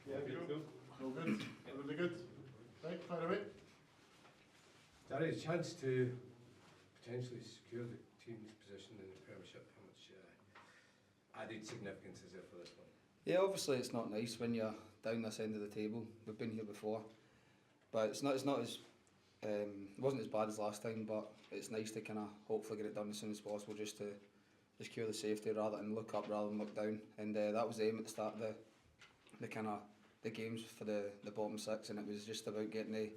Yeah, good. All good. Really good. Right, fire away. Danny, a chance to potentially secure the team's position in the Premiership. How much added significance is there for this one? Yeah, obviously it's not nice when you're down this end of the table. We've been here before, but it's not as it wasn't as bad as last time. But it's nice to kind of hopefully get it done as soon as possible, just to secure the safety rather than look up rather than look down. And that was the aim at the start of the games for the bottom six, and it was just about getting the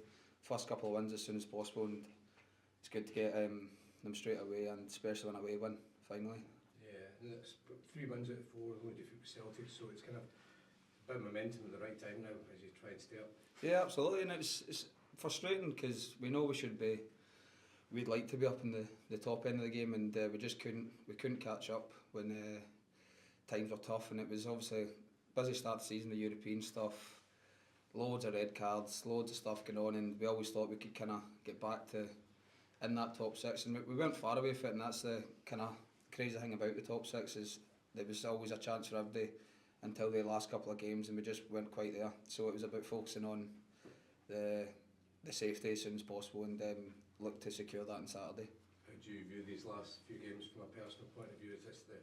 first couple of wins as soon as possible. And it's good to get them straight away, and especially an away win finally. Yeah, it's 3 wins out of 4, only defeat Celtic, so it's kind of a bit of momentum at the right time now as you try and stay up. Yeah, absolutely, and it's frustrating because we know we'd like to be up in the top end of the game, and we just couldn't catch up when times were tough, and it was obviously a busy start of the season, the European stuff, loads of red cards, loads of stuff going on, and we always thought we could kind of get back to in that top six, and we weren't far away from it, and that's the kind of crazy thing about the top six is there was always a chance for everybody until the last couple of games, and we just weren't quite there. So it was about focusing on the safety as soon as possible, and look to secure that on Saturday. How do you view these last few games from a personal point of view? Is this the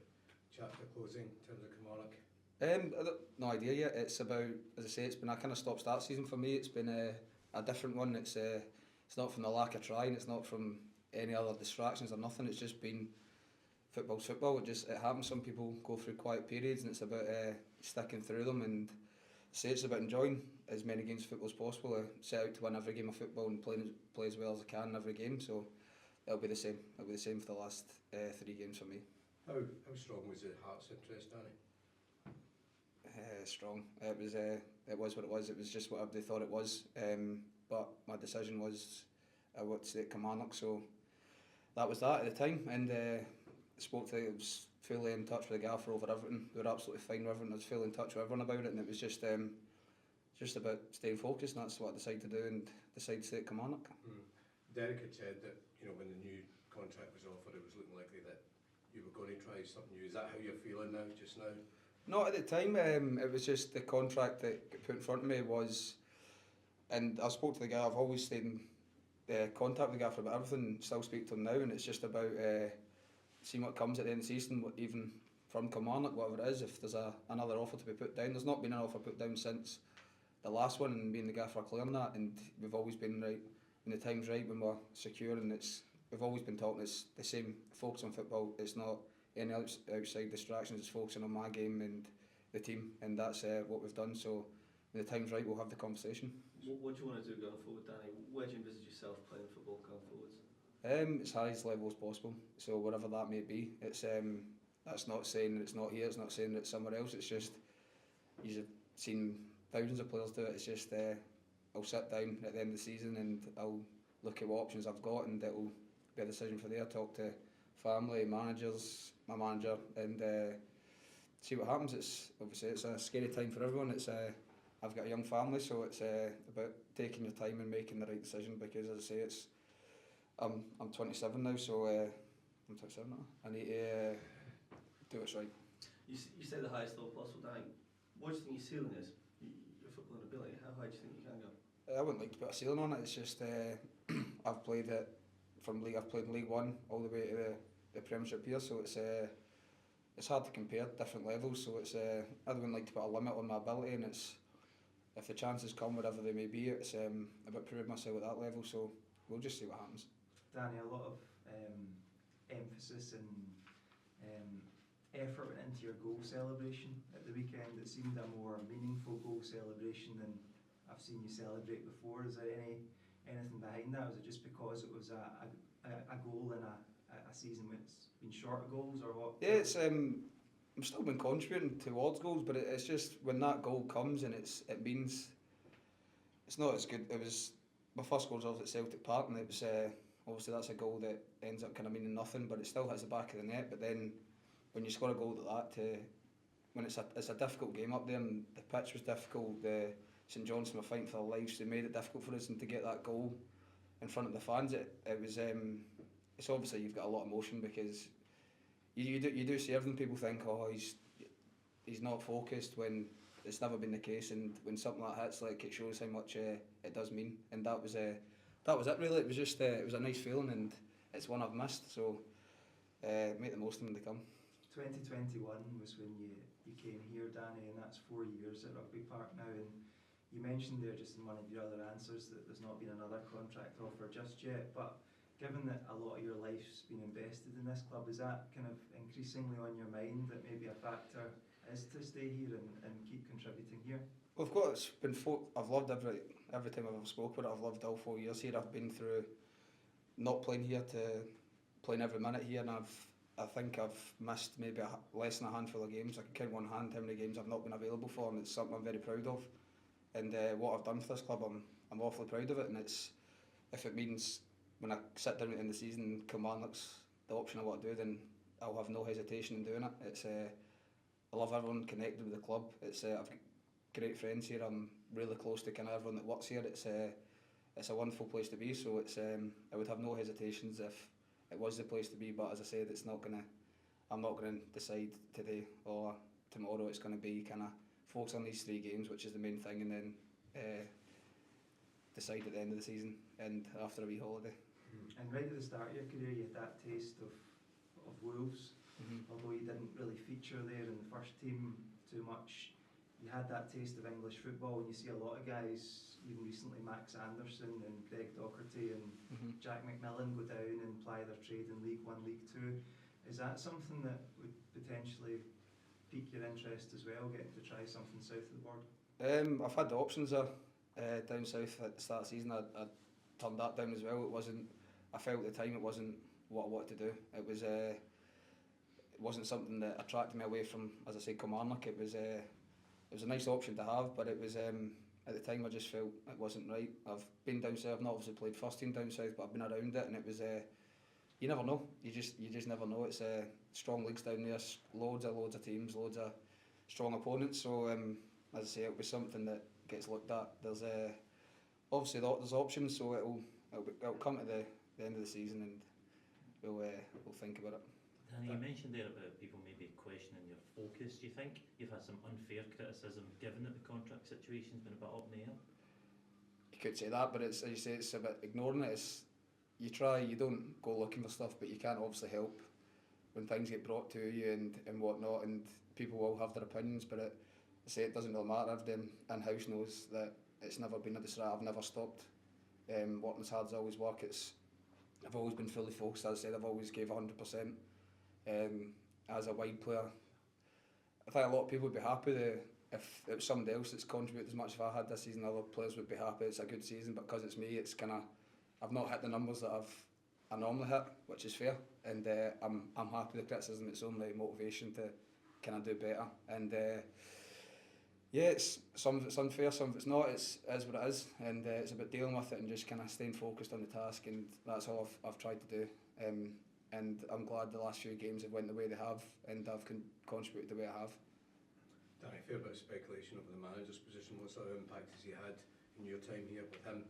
chapter closing in terms of Kilmarnock? No idea yet. It's about, as I say, it's been a kind of stop-start season for me. It's been a different one. It's not from the lack of trying. It's not from any other distractions or nothing. It's just been football's football. It happens. Some people go through quiet periods, and it's about sticking through them. And say it's about enjoying as many games of football as possible. I set out to win every game of football and play as well as I can in every game. So it'll be the same. It'll be the same for the last 3 games for me. How strong was the Hearts' interest, Danny? Strong. It was what it was. It was just what they thought it was. But my decision was I wanted to stay at Kilmarnock, so that was that at the time. And spoke to I was fully in touch with the gaffer over everything. We were absolutely fine with everything. I was fully in touch with everyone about it, and it was just about staying focused. And that's what I decided to do, and decided to stay at Kilmarnock. Derek had said that when the new contract was offered, it was looking likely that you were going to try something new. Is that how you're feeling now, just now? Not at the time. It was just the contract that got put in front of me was, and I spoke to the guy. I've always stayed in contact with the guy for about everything. Still speak to him now, and it's just about seeing what comes at the end of the season, even from Kilmarnock, whatever it is. If there's another offer to be put down, there's not been an offer put down since the last one, and being the guy for clear on that. And we've always been right when the time's right, when we're secure, and we've always been talking. It's the same focus on football. It's not any outside distractions. It's focusing on my game and the team, and that's what we've done. So when the time's right, we'll have the conversation. What do you want to do going forward, Danny? Where do you envisage yourself playing football going forwards? As high as level as possible. So wherever that may be. It's that's not saying that it's not here. It's not saying that it's somewhere else. It's just you've seen thousands of players do it. It's just I'll sit down at the end of the season and I'll look at what options I've got, and it'll be a decision for there. Talk to family, managers, my manager, and see what happens. It's obviously it's a scary time for everyone. It's I've got a young family, so it's about taking your time and making the right decision, because as I say, I'm 27 now, so I'm 27 now. I need to do what's right. You say the highest level possible, Danny. What do you think your ceiling is? Your footballing ability. How high do you think you can go? I wouldn't like to put a ceiling on it. It's just I've played it from league. I've played in League One all the way to the Premiership here, so it's hard to compare different levels. So I wouldn't like to put a limit on my ability, and it's if the chances come, whatever they may be, it's about proving myself at that level. So we'll just see what happens. Danny, a lot of emphasis and effort went into your goal celebration at the weekend. It seemed a more meaningful goal celebration than I've seen you celebrate before. Is there anything behind that? Was it just because it was a goal in a season when it's been short of goals, or what? Yeah, it's I'm still been contributing towards goals, but it's just when that goal comes and it means it's not as good. It was my first goal was at Celtic Park, and it was obviously that's a goal that ends up kind of meaning nothing, but it still hits the back of the net. But then when you score a goal like that, when it's a difficult game up there, and the pitch was difficult, the St Johnstone were fighting for their lives, so they made it difficult for us, and to get that goal in front of the fans, it was it's obviously you've got a lot of emotion, because you do see everything. People think, oh, he's not focused when it's never been the case, and when something like that hits, like, it shows how much it does mean. And that was it really. It was just it was a nice feeling, and it's one I've missed. So make the most of them when they come. 2021 was when you came here, Danny, and that's 4 years at Rugby Park now. And you mentioned there just in one of your other answers that there's not been another contract offer just yet, but given that a lot of your life's been invested in this club, is that kind of increasingly on your mind that maybe a factor is to stay here and keep contributing here? Well, of course, I've loved every time I've ever spoke about it. I've loved all 4 years here. I've been through not playing here to playing every minute here, and I think I've missed maybe less than a handful of games. I can count one hand how many games I've not been available for, and it's something I'm very proud of. And what I've done for this club, I'm awfully proud of it. And if it means when I sit down at the end of the season, Kilmarnock's the option I want to do, then I'll have no hesitation in doing it. I love everyone connected with the club. I've got great friends here. I'm really close to kind of everyone that works here. It's a wonderful place to be. So I would have no hesitations if it was the place to be. But as I said, I'm not gonna decide today or tomorrow. It's gonna be kind of focus on these 3 games, which is the main thing, and then decide at the end of the season and after a wee holiday. And right at the start of your career, you had that taste of Wolves. Although you didn't really feature there in the first team too much, you had that taste of English football, and you see a lot of guys, even recently Max Anderson and Greg Docherty and Jack McMillan, go down and ply their trade in League 1, League 2. Is that something that would potentially pique your interest as well, getting to try something south of the border? I've had the options there down south at the start of the season. I turned that down as well. I felt at the time it wasn't what I wanted to do. It wasn't something that attracted me away from, as I say, Kilmarnock. It was a nice option to have, but it was at the time I just felt it wasn't right. I've been down south. I've not obviously played first team down south, but I've been around it, and it was you never know. You just never know. It's strong leagues down there, loads of teams, loads of strong opponents. So as I say, it'll be something that gets looked at. There's obviously there's options, so it'll come to the end of the season, and we'll think about it. Danny, you mentioned there about people maybe questioning your focus. Do you think you've had some unfair criticism given that the contract situation's been a bit up in the air? You could say that, but it's, as you say, it's a bit ignoring it. You try, you don't go looking for stuff, but you can't obviously help when things get brought to you and whatnot, and people will have their opinions, but I say it doesn't really matter. Everyone in-house knows that it's never been a distract. I've never stopped working as hard as I always work. I've always been fully focused. As I said, I've always gave 100%. As a wide player, I think a lot of people would be happy if it was somebody else that's contributed as much as I had this season. Other players would be happy. It's a good season, but because it's me, it's kind of, I've not hit the numbers that I normally hit, which is fair, and I'm happy with the criticism. It's only motivation to kind of do better, and yeah, some of it's unfair, some of it's not. It is what it is, and it's about dealing with it and just kind of staying focused on the task, and that's all I've tried to do. And I'm glad the last few games have went the way they have, and I've contributed the way I have. Danny, a fair bit of speculation over the manager's position. What sort of impact has he had in your time here with him?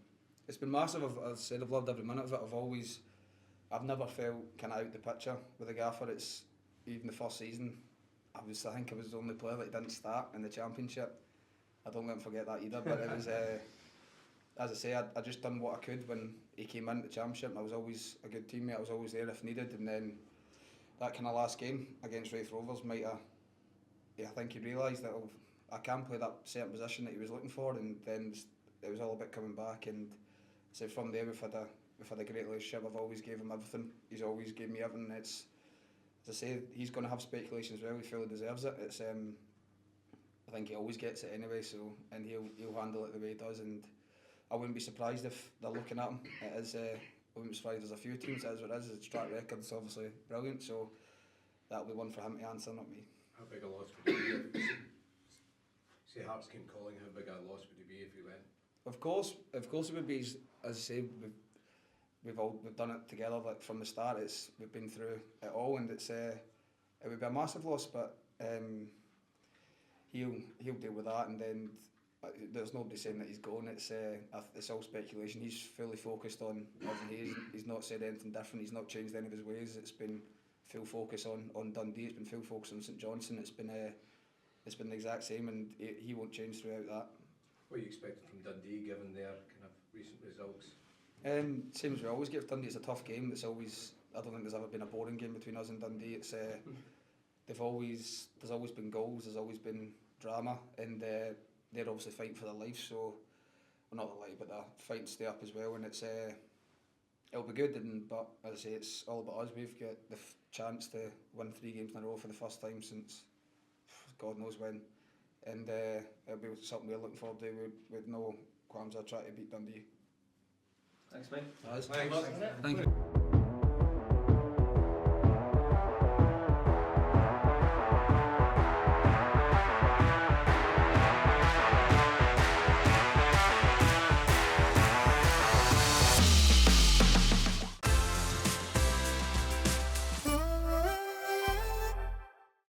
It's been massive. As I said, I've loved every minute of it. I've never felt kind of out the picture with the gaffer. It's even the first season, I think I was the only player that didn't start in the Championship. I don't let him forget that either, but it was, as I say, I just done what I could when he came into the Championship. I was always a good teammate, I was always there if needed, and then that kind of last game against Raith Rovers I think he realised that I can play that certain position that he was looking for, and then it was all about coming back, and so from there we've had a great relationship. I've always gave him everything, he's always gave me everything. It's, as I say, he's going to have speculation as well, he fully deserves it. It's I think he always gets it anyway, so, and he'll handle it the way he does, and I wouldn't be surprised if they're looking at him. It is, I wouldn't be surprised. There's a few teams, it is what it is. His track record's obviously brilliant, so that'll be one for him to answer, not me. How big a loss would it be? Say Hearts came calling, how big a loss would it be if he went? Of course it would be. As I say, we've done it together, like from the start. We've been through it all, and it would be a massive loss, but he'll deal with that, and then there's nobody saying that he's going. It's all speculation. He's fully focused on everything. He's not said anything different. He's not changed any of his ways. It's been full focus on Dundee. It's been full focus on St Johnstone. It's been it's been the exact same, and he won't change throughout that. What are you expecting from Dundee, given their kind of recent results? Same as we always give Dundee. It's a tough game. It's always, I don't think there's ever been a boring game between us and Dundee. It's there's always been goals. There's always been drama, and they're obviously fighting for their life. So, well, not their life, but they're fighting to stay up as well. And it's it'll be good. But as I say, it's all about us. We've got the chance to win 3 games in a row for the first time since God knows when, and it'll be something we're looking forward to with no qualms. I'll try to beat Dundee. Thanks, mate. Thanks. Thanks. Thank you.